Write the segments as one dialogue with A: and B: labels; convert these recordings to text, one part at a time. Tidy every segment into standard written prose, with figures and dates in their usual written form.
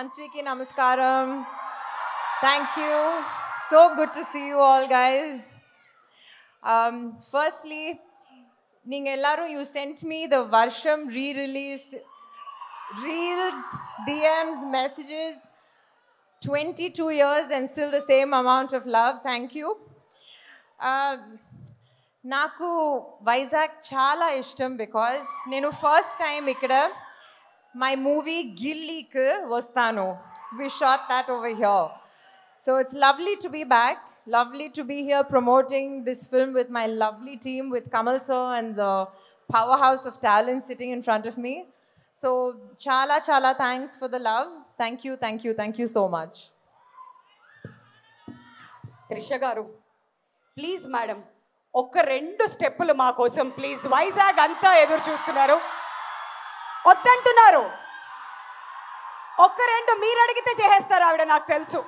A: Antriki namaskaram. Thank you. So good to see you all, guys. Firstly, you sent me the Varsham re-release, reels, DMs, messages. 22 years and still the same amount of love. Thank you. Naku Vizag chala ishtam because nenu first time ikkada my movie Gilli ku vastanu. We shot that over here. So it's lovely to be back. Lovely to be here promoting this film with my lovely team, with Kamal sir and the powerhouse of talent sitting in front of me. So chala thanks for the love. Thank you so much.
B: Trisha garu, please madam, ఒక్క రెండు స్టెప్పులు మా కోసం please. Vizag అంతా ఎదురు చూస్తున్నారు, వద్దంటున్నారు. ఒక్క రెండు మీరు అడిగితే చేసేస్తారు ఆవిడ, నాకు తెలుసు.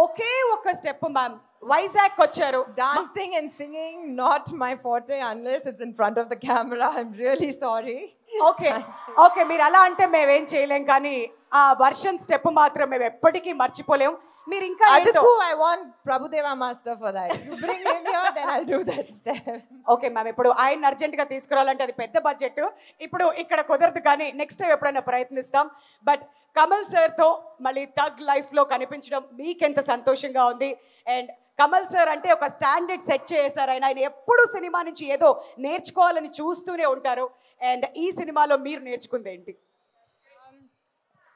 B: ఒకే ఒక్క స్టెప్ మ్యామ్. వైజాగ్ వచ్చారు.
A: Dancing and singing not my forte unless it's in front of the camera. I'm really sorry.
B: Okay మీరు అలా అంటే మేమేం చేయలేం, కానీ ఆ వర్షన్ స్టెప్ మాత్రం మేము ఎప్పటికీ మర్చిపోలేం. మీరు ఇంకా
A: I want Prabhudeva master for that. You bring him here, then I'll do that step.
B: Okay ma'am, ఇప్పుడు ఆయన అర్జెంట్ గా తీసుకురావాలంటే అది పెద్ద బడ్జెట్, ఇప్పుడు ఇక్కడ కుదరదు, కానీ నెక్స్ట్ టైం ఎప్పుడైనా ప్రయత్నిస్తాం. బట్ కమల్ సార్తో మళ్ళీ థగ్ లైఫ్లో కనిపించడం మీకెంత సంతోషంగా ఉంది. అండ్ కమల్ సార్ అంటే ఒక స్టాండర్డ్ సెట్ చేశారు. ఆయన ఎప్పుడు సినిమా నుంచి ఏదో నేర్చుకోవాలని చూస్తూనే ఉంటారు. అండ్ ఈ సినిమాలో మీరు నేర్చుకుంది ఏంటి?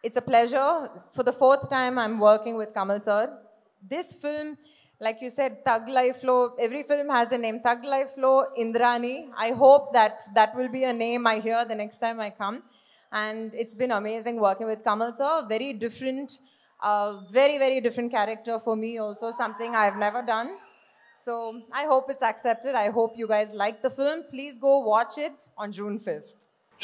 A: It's a pleasure. For the fourth time I'm working with Kamal sir. This film, like you said, Thug Life Lo, every film has a name. Thug Life Lo, Indrani. I hope that will be a name I hear the next time I come. And it's been amazing working with Kamal sir. Very different, very different character for me also, something I've never done. So I hope it's accepted. I hope you guys like the film. Please go watch it on June 5th.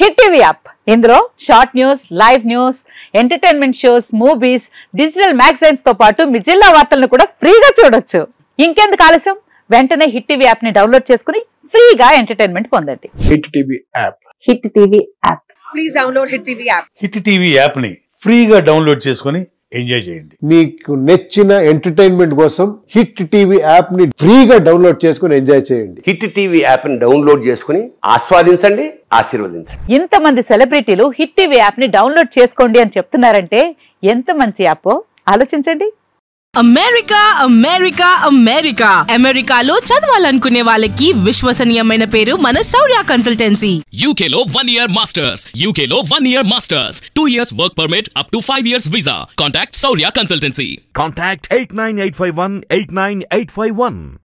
C: Hit TV app, ఇందులో short news, live news, entertainment shows, movies, digital magazines తో పాటు మీ జిల్లా వార్తలను కూడా ఫ్రీగా చూడొచ్చు. ఇంకెందుకు ఆలస్యం, వెంటనే హిట్ టీవీ యాప్ ని డౌన్లోడ్ చేసుకుని ఫ్రీగా ఎంటర్టైన్మెంట్ పొందండి.
D: Hit TV app.
C: Hit TV app.
B: Please download hit TV app.
D: Hit TV app ని ఫ్రీగా డౌన్లోడ్ చేసుకుని ఎంజాయ్ చేయండి.
E: మీకు నచ్చిన ఎంటర్టైన్మెంట్ కోసం హిట్ టీవీ యాప్ ని ఫ్రీగా డౌన్లోడ్ చేసుకుని ఎంజాయ్ చేయండి.
F: హిట్ టీవీ యాప్ ని డౌన్లోడ్ చేసుకుని ఆస్వాదించండి, ఆశీర్వదించండి.
C: ఇంతమంది సెలబ్రిటీలు హిట్ టీవీ యాప్ ని డౌన్లోడ్ చేసుకోండి అని చెప్తున్నారంటే ఎంత మంచి యాప్ ఆలోచించండి.
G: అమెరికాలో చదవాలనుకునే వాళ్ళకి విశ్వసనీయమైన పేరు మన శౌర్య కన్సల్టెన్సీ.
H: UK లో 1 year masters, UK లో 1 year masters, 2 years work permit up to 5 years visa. Contact Saurya Consultancy.
I: Contact 89851 89851.